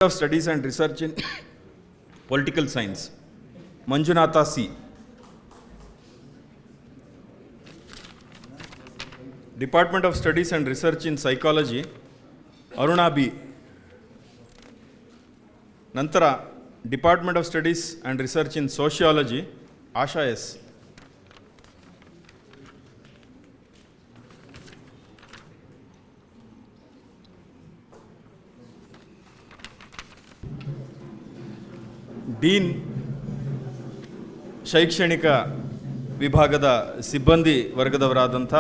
of Studies and Research in Political Science, Manjunatha C. Department of Studies and Research in Psychology, Aruna B. Nantara, Department of Studies and Research in Sociology, Asha S. Dean ಶೈಕ್ಷಣಿಕ ವಿಭಾಗದ ಸಿಬ್ಬಂದಿ ವರ್ಗದವರಾದಂಥ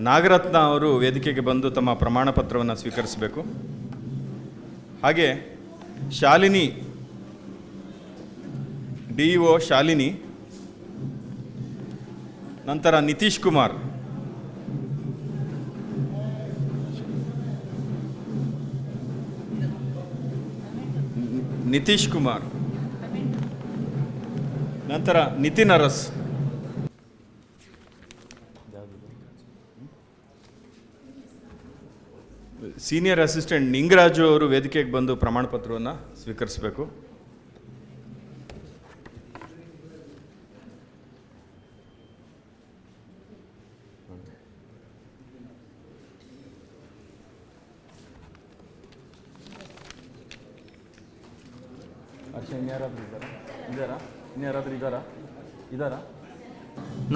ನಾಗರತ್ನ ಅವರು ವೇದಿಕೆಗೆ ಬಂದು ತಮ್ಮ ಪ್ರಮಾಣ ಪತ್ರವನ್ನು ಸ್ವೀಕರಿಸಬೇಕು. ಹಾಗೆ ಶಾಲಿನಿ ಡಿಇಒ ಶಾಲಿನಿ, ನಂತರ ನಿತೀಶ್ ಕುಮಾರ್, ನಂತರ ನಿತಿನ್ ಅರಸ್, ಸೀನಿಯರ್ ಅಸಿಸ್ಟೆಂಟ್ ನಿಂಗರಾಜು ಅವರು ವೇದಿಕೆಗೆ ಬಂದು ಪ್ರಮಾಣ ಪತ್ರವನ್ನು ಸ್ವೀಕರಿಸಬೇಕು.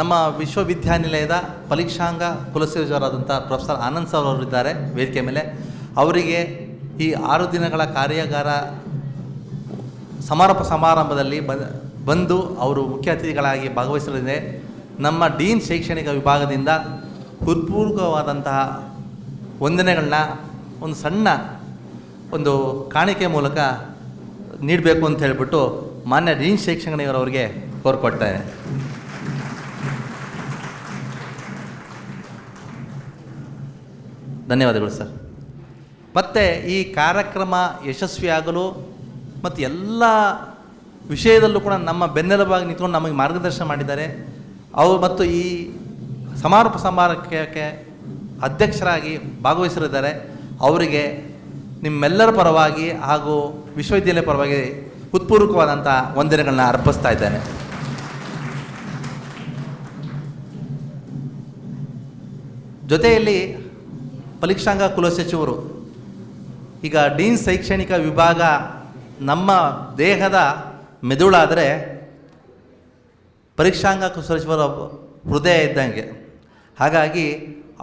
ನಮ್ಮ ವಿಶ್ವವಿದ್ಯಾನಿಲಯದ ಪರೀಕ್ಷಾಂಗ ಕುಲಸಚಿವರಾದಂಥ ಪ್ರೊಫೆಸರ್ ಆನಂದ್ ಸರ್ ಅವರು ಇದ್ದಾರೆ ವೇದಿಕೆ ಮೇಲೆ. ಅವರಿಗೆ ಈ 6 ದಿನಗಳ ಕಾರ್ಯಾಗಾರ ಸಮಾರೋಪ ಸಮಾರಂಭದಲ್ಲಿ ಬಂದು ಅವರು ಮುಖ್ಯ ಅತಿಥಿಗಳಾಗಿ ಭಾಗವಹಿಸಲಿದೆ. ನಮ್ಮ ಡೀನ್ ಶೈಕ್ಷಣಿಕ ವಿಭಾಗದಿಂದ ಹೃತ್ಪೂರ್ವಕವಾದಂತಹ ವಂದನೆಗಳನ್ನ ಒಂದು ಸಣ್ಣ ಒಂದು ಕಾಣಿಕೆ ಮೂಲಕ ನೀಡಬೇಕು ಅಂತ ಹೇಳಿಬಿಟ್ಟು ಮಾನ್ಯ ಡೀನ್ ಶೈಕ್ಷಣಿಕರವರಿಗೆ ಕೋರ್ಕೊಡ್ತಾರೆ. ಧನ್ಯವಾದಗಳು ಸರ್. ಮತ್ತು ಈ ಕಾರ್ಯಕ್ರಮ ಯಶಸ್ವಿಯಾಗಲು ಮತ್ತು ಎಲ್ಲ ವಿಷಯದಲ್ಲೂ ಕೂಡ ನಮ್ಮ ಬೆನ್ನೆಲುಬಾಗಿ ನಿಂತ್ಕೊಂಡು ನಮಗೆ ಮಾರ್ಗದರ್ಶನ ಮಾಡಿದ್ದಾರೆ. ಅವರು ಮತ್ತು ಈ ಸಮಾರೋಪ ಸಮಾರಂಭಕ್ಕೆ ಅಧ್ಯಕ್ಷರಾಗಿ ಭಾಗವಹಿಸಲಿದ್ದಾರೆ. ಅವರಿಗೆ ನಿಮ್ಮೆಲ್ಲರ ಪರವಾಗಿ ಹಾಗೂ ವಿಶ್ವವಿದ್ಯಾಲಯ ಪರವಾಗಿ ಹೃತ್ಪೂರ್ವಕವಾದಂಥ ವಂದನೆಗಳನ್ನ ಅರ್ಪಿಸ್ತಾ ಇದ್ದೇನೆ. ಜೊತೆಯಲ್ಲಿ ಪರೀಕ್ಷಾಂಗ ಕುಲಸಚಿವರು, ಈಗ ಡೀನ್ ಶೈಕ್ಷಣಿಕ ವಿಭಾಗ ನಮ್ಮ ದೇಹದ ಮೆದುಳಾದರೆ ಪರೀಕ್ಷಾಂಗ ಕುಲಸಚಿವರ ಹೃದಯ ಇದ್ದಂಗೆ. ಹಾಗಾಗಿ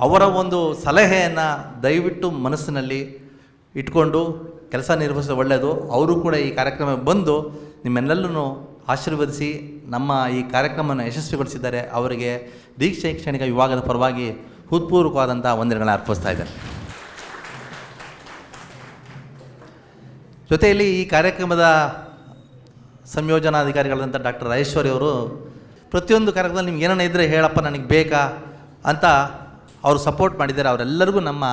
ಅವರ ಒಂದು ಸಲಹೆಯನ್ನು ದಯವಿಟ್ಟು ಮನಸ್ಸಿನಲ್ಲಿ ಇಟ್ಕೊಂಡು ಕೆಲಸ ನಿರ್ವಹಿಸೋದು ಒಳ್ಳೆಯದು. ಅವರು ಕೂಡ ಈ ಕಾರ್ಯಕ್ರಮ ಬಂದು ನಿಮ್ಮೆಲ್ಲರನ್ನು ಆಶೀರ್ವದಿಸಿ ನಮ್ಮ ಈ ಕಾರ್ಯಕ್ರಮವನ್ನು ಯಶಸ್ವಿಗೊಳಿಸಿದ್ದಾರೆ. ಅವರಿಗೆ ಡೀನ್ ಶೈಕ್ಷಣಿಕ ವಿಭಾಗದ ಪರವಾಗಿ ಹೃತ್ಪೂರ್ವಕವಾದಂಥ ವಂದನೆಗಳನ್ನ ಅರ್ಪಿಸ್ತಾ ಇದ್ದಾರೆ. ಜೊತೆಯಲ್ಲಿ ಈ ಕಾರ್ಯಕ್ರಮದ ಸಂಯೋಜನಾಧಿಕಾರಿಗಳಾದಂಥ ಡಾಕ್ಟರ್ ಐಶ್ವರ್ಯ ಅವರು ಪ್ರತಿಯೊಂದು ಕಾರ್ಯಕ್ರಮದಲ್ಲಿ ನಿಮ್ಗೆ ಏನಾನ ಇದ್ದರೆ ಹೇಳಪ್ಪ ನನಗೆ ಬೇಕಾ ಅಂತ ಅವರು ಸಪೋರ್ಟ್ ಮಾಡಿದ್ದಾರೆ. ಅವರೆಲ್ಲರಿಗೂ ನಮ್ಮ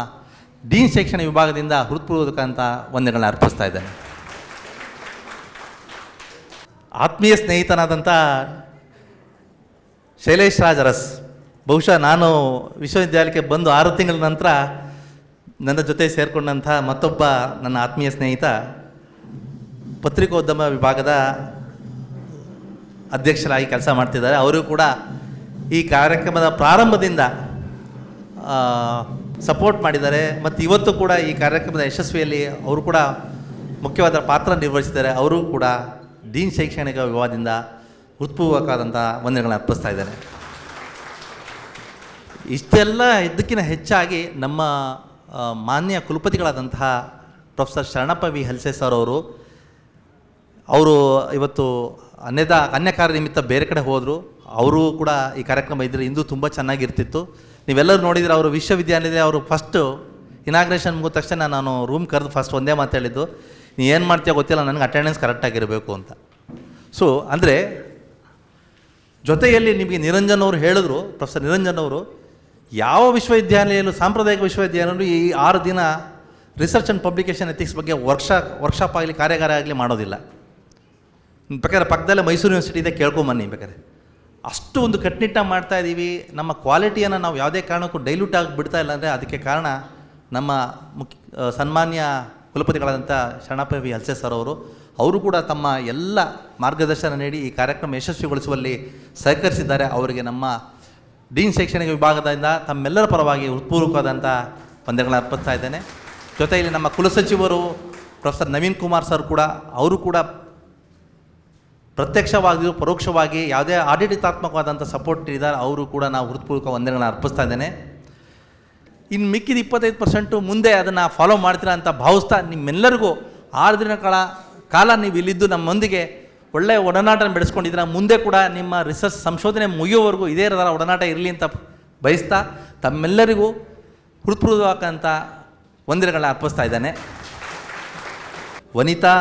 ಡೀನ್ ಶೈಕ್ಷಣಿಕ ವಿಭಾಗದಿಂದ ಹೃತ್ಪೂರ್ವಕ ಅಂತ ವಂದನೆಗಳನ್ನ ಅರ್ಪಿಸ್ತಾ ಇದ್ದಾರೆ. ಆತ್ಮೀಯ ಸ್ನೇಹಿತನಾದಂಥ ಶೈಲೇಶ್ ರಾಜ್ ಅರಸ್, ಬಹುಶಃ ನಾನು ವಿಶ್ವವಿದ್ಯಾಲಯಕ್ಕೆ ಬಂದು 6 ತಿಂಗಳ ನಂತರ ನನ್ನ ಜೊತೆ ಸೇರಿಕೊಂಡಂಥ ಮತ್ತೊಬ್ಬ ನನ್ನ ಆತ್ಮೀಯ ಸ್ನೇಹಿತ, ಪತ್ರಿಕೋದ್ಯಮ ವಿಭಾಗದ ಅಧ್ಯಕ್ಷರಾಗಿ ಕೆಲಸ ಮಾಡ್ತಿದ್ದಾರೆ. ಅವರು ಕೂಡ ಈ ಕಾರ್ಯಕ್ರಮದ ಪ್ರಾರಂಭದಿಂದ ಸಪೋರ್ಟ್ ಮಾಡಿದ್ದಾರೆ ಮತ್ತು ಇವತ್ತು ಕೂಡ ಈ ಕಾರ್ಯಕ್ರಮದ ಯಶಸ್ವಿಯಲ್ಲಿ ಅವರು ಕೂಡ ಮುಖ್ಯವಾದ ಪಾತ್ರ ನಿರ್ವಹಿಸಿದ್ದಾರೆ. ಅವರು ಕೂಡ ಡೀನ್ ಶೈಕ್ಷಣಿಕ ವಿಭಾಗದಿಂದ ಹೃತ್ಪೂರ್ವಕವಾದಂಥ ವಂದನೆಗಳನ್ನ ಅರ್ಪಿಸ್ತಾ ಇದ್ದಾರೆ. ಇಷ್ಟೆಲ್ಲ ಇದಕ್ಕಿಂತ ಹೆಚ್ಚಾಗಿ ನಮ್ಮ ಮಾನ್ಯ ಕುಲಪತಿಗಳಾದಂತಹ professor Sharanappa V Halse sir ಅವರು ಇವತ್ತು ಅನ್ಯ ಕಾರ್ಯ ನಿಮಿತ್ತ ಬೇರೆ ಕಡೆ ಹೋದರು. ಅವರು ಕೂಡ ಈ ಕಾರ್ಯಕ್ರಮ ಇದ್ದರೆ ಇಂದು ತುಂಬ ಚೆನ್ನಾಗಿರ್ತಿತ್ತು. ನೀವೆಲ್ಲರೂ ನೋಡಿದರೆ ಅವರು ವಿಶ್ವವಿದ್ಯಾಲಯದಲ್ಲಿ ಅವರು ಫಸ್ಟು ಇನಾಗ್ರೇಷನ್ ಮುಗಿದ ತಕ್ಷಣ ನಾನು ರೂಮ್ ಕರೆದು ಫಸ್ಟ್ ಒಂದೇ ಮಾತು ಹೇಳಿದ್ದು, ನೀ ಏನು ಮಾಡ್ತೀಯೋ ಗೊತ್ತಿಲ್ಲ, ನನಗೆ ಅಟೆಂಡೆನ್ಸ್ ಕರೆಕ್ಟಾಗಿರಬೇಕು ಅಂತ. ಸೊ ಅಂದರೆ ಜೊತೆಯಲ್ಲಿ ನಿಮಗೆ ನಿರಂಜನ್ ಅವರು ಹೇಳಿದ್ರು, ಪ್ರೊಫೆಸರ್ ನಿರಂಜನ್ ಅವರು, ಯಾವ ವಿಶ್ವವಿದ್ಯಾಲಯಲ್ಲೂ ಸಾಂಪ್ರದಾಯಿಕ ವಿಶ್ವವಿದ್ಯಾಲಯಲ್ಲೂ ಈ 6 ದಿನ ರಿಸರ್ಚ್ ಆ್ಯಂಡ್ ಪಬ್ಲಿಕೇಶನ್ ಎಥಿಕ್ಸ್ ಬಗ್ಗೆ ವರ್ಕ್ಶಾಪ್ ಆಗಲಿ ಕಾರ್ಯಾಗಾರ ಆಗಲಿ ಮಾಡೋದಿಲ್ಲ. ಬೇಕಾದ್ರೆ ಪಕ್ಕದಲ್ಲೇ ಮೈಸೂರು ಯೂನಿವರ್ಸಿಟಿ ಇದೆ, ಕೇಳ್ಕೊಂಬನ್ನಿ ಬೇಕಾದ್ರೆ. ಅಷ್ಟು ಒಂದು ಕಟ್ಟುನಿಟ್ಟಾಗಿ ಮಾಡ್ತಾಯಿದ್ದೀವಿ. ನಮ್ಮ ಕ್ವಾಲಿಟಿಯನ್ನು ನಾವು ಯಾವುದೇ ಕಾರಣಕ್ಕೂ ಡೈಲ್ಯೂಟ್ ಆಗಿ ಬಿಡ್ತಾ ಇಲ್ಲ. ಅಂದರೆ ಅದಕ್ಕೆ ಕಾರಣ ನಮ್ಮ ಸನ್ಮಾನ್ಯ ಕುಲಪತಿಗಳಾದಂಥ ಶರಣಪ್ಪ ವಿ ಹಲ್ಸೆ ಸರ್ ಅವರು ಕೂಡ ತಮ್ಮ ಎಲ್ಲ ಮಾರ್ಗದರ್ಶನ ನೀಡಿ ಈ ಕಾರ್ಯಕ್ರಮ ಯಶಸ್ವಿಗೊಳಿಸುವಲ್ಲಿ ಸಹಕರಿಸಿದ್ದಾರೆ. ಅವರಿಗೆ ನಮ್ಮ ಡೀನ್ ಶೈಕ್ಷಣಿಕ ವಿಭಾಗದಿಂದ ತಮ್ಮೆಲ್ಲರ ಪರವಾಗಿ ಹೃತ್ಪೂರ್ವಕವಾದಂಥ ವಂದನೆಗಳನ್ನು ಅರ್ಪಿಸ್ತಾ ಇದ್ದೇನೆ. ಜೊತೆಯಲ್ಲಿ ನಮ್ಮ ಕುಲಸಚಿವರು ಪ್ರೊಫೆಸರ್ ನವೀನ್ ಕುಮಾರ್ ಸರ್ ಕೂಡ ಅವರು ಕೂಡ ಪ್ರತ್ಯಕ್ಷವಾಗಿಯೂ ಪರೋಕ್ಷವಾಗಿ ಯಾವುದೇ ಆಡಳಿತಾತ್ಮಕವಾದಂಥ ಸಪೋರ್ಟ್ ನೀಡಿದ್ದಾರೆ. ಅವರು ಕೂಡ ನಾವು ಹೃತ್ಪೂರ್ವಕ ವಂದನೆಗಳನ್ನು ಅರ್ಪಿಸ್ತಾ ಇದ್ದೇನೆ. ಇನ್ನು ಮಿಕ್ಕಿದ 25% ಮುಂದೆ ಅದನ್ನು ಫಾಲೋ ಮಾಡ್ತೀರಾ ಅಂತ ಭಾವಿಸ್ತಾ ನಿಮ್ಮೆಲ್ಲರಿಗೂ 6 ದಿನಗಳ ಕಾಲ ನೀವು ಇಲ್ಲಿದ್ದು ನಮ್ಮೊಂದಿಗೆ ಒಳ್ಳೆಯ ಒಡನಾಟ ಬೆಳೆಸ್ಕೊಂಡಿದ್ದೀರ. ಮುಂದೆ ಕೂಡ ನಿಮ್ಮ ರಿಸರ್ಚ್ ಸಂಶೋಧನೆ ಮುಗಿಯೋವರೆಗೂ ಇದೇ ಥರ ಒಡನಾಟ ಇರಲಿ ಅಂತ ಬಯಸ್ತಾ ತಮ್ಮೆಲ್ಲರಿಗೂ ಹೃತ್ಪೂರ್ವಕಂತ ವಂದನೆಗಳನ್ನ ಅರ್ಪಿಸ್ತಾ ಇದ್ದಾನೆ. ವನಿತಾ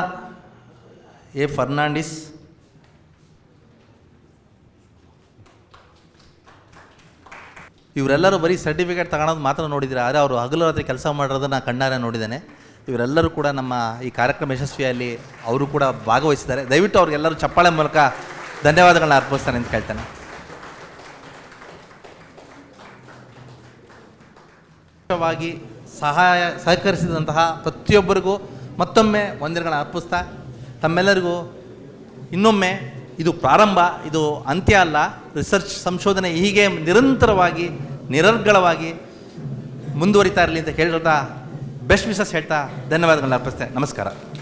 ಎ ಫರ್ನಾಂಡಿಸ್, ಇವರೆಲ್ಲರೂ ಬರೀ ಸರ್ಟಿಫಿಕೇಟ್ ತಗೊಳೋದು ಮಾತ್ರ ನೋಡಿದರೆ, ಆದರೆ ಅವರು ಹಗಲು ರಾತ್ರಿ ಕೆಲಸ ಮಾಡಿರೋದನ್ನು ಕಣ್ಣಾರೆ ನೋಡಿದ್ದೇನೆ. ಇವರೆಲ್ಲರೂ ಕೂಡ ನಮ್ಮ ಈ ಕಾರ್ಯಕ್ರಮ ಯಶಸ್ವಿಯಲ್ಲಿ ಅವರು ಕೂಡ ಭಾಗವಹಿಸಿದ್ದಾರೆ. ದಯವಿಟ್ಟು ಅವ್ರಿಗೆಲ್ಲರೂ ಚಪ್ಪಾಳೆ ಮೂಲಕ ಧನ್ಯವಾದಗಳನ್ನ ಅರ್ಪಿಸ್ತಾನೆ ಅಂತ ಕೇಳ್ತೇನೆ. ವಾಗಿ ಸಹಕರಿಸಿದಂತಹ ಪ್ರತಿಯೊಬ್ಬರಿಗೂ ಮತ್ತೊಮ್ಮೆ ವಂದನೆಗಳನ್ನ ಅರ್ಪಿಸ್ತಾ ತಮ್ಮೆಲ್ಲರಿಗೂ ಇನ್ನೊಮ್ಮೆ ಇದು ಪ್ರಾರಂಭ, ಇದು ಅಂತ್ಯ ಅಲ್ಲ. ರಿಸರ್ಚ್ ಸಂಶೋಧನೆ ಹೀಗೆ ನಿರಂತರವಾಗಿ ನಿರರ್ಗಳವಾಗಿ ಮುಂದುವರಿತಾ ಇರಲಿ ಅಂತ ಹೇಳ್ತಾ ಬೆಸ್ಟ್ ವಿಶಸ್ ಹೇಳ್ತಾ ಧನ್ಯವಾದಗಳನ್ನ ಅರ್ಪಿಸ್ತೇನೆ. ನಮಸ್ಕಾರ.